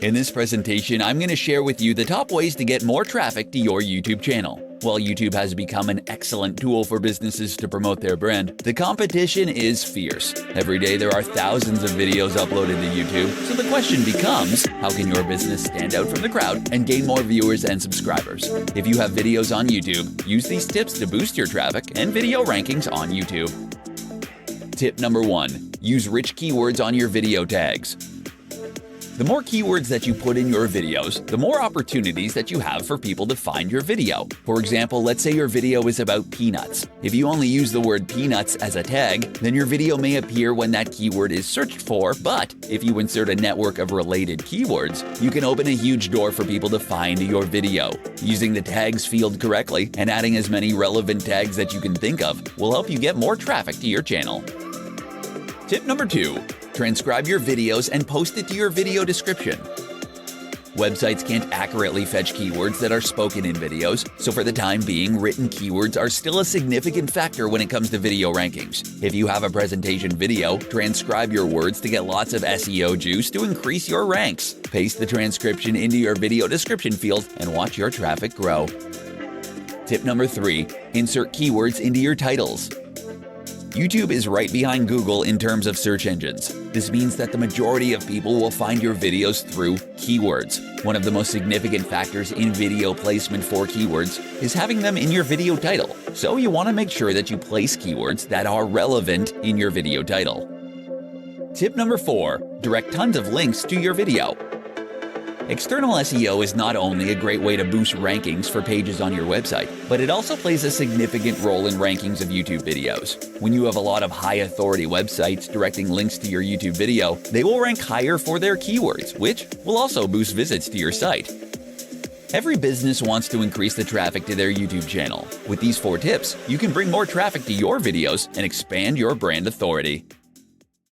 In this presentation, I'm going to share with you the top ways to get more traffic to your YouTube channel. While YouTube has become an excellent tool for businesses to promote their brand, the competition is fierce. Every day there are thousands of videos uploaded to YouTube, so the question becomes, how can your business stand out from the crowd and gain more viewers and subscribers? If you have videos on YouTube, use these tips to boost your traffic and video rankings on YouTube. Tip number 1. Use rich keywords on your video tags. The more keywords that you put in your videos, the more opportunities that you have for people to find your video. For example, let's say your video is about peanuts. If you only use the word peanuts as a tag, then your video may appear when that keyword is searched for, but if you insert a network of related keywords, you can open a huge door for people to find your video. Using the tags field correctly and adding as many relevant tags that you can think of will help you get more traffic to your channel. Tip number 2. Transcribe your videos and post it to your video description. Websites can't accurately fetch keywords that are spoken in videos, so for the time being, written keywords are still a significant factor when it comes to video rankings. If you have a presentation video, transcribe your words to get lots of SEO juice to increase your ranks. Paste the transcription into your video description field and watch your traffic grow. Tip number 3. Insert keywords into your titles. YouTube is right behind Google in terms of search engines. This means that the majority of people will find your videos through keywords. One of the most significant factors in video placement for keywords is having them in your video title. So you want to make sure that you place keywords that are relevant in your video title. Tip number 4. Direct tons of links to your video. External SEO is not only a great way to boost rankings for pages on your website, but it also plays a significant role in rankings of YouTube videos. When you have a lot of high-authority websites directing links to your YouTube video, they will rank higher for their keywords, which will also boost visits to your site. Every business wants to increase the traffic to their YouTube channel. With these 4 tips, you can bring more traffic to your videos and expand your brand authority.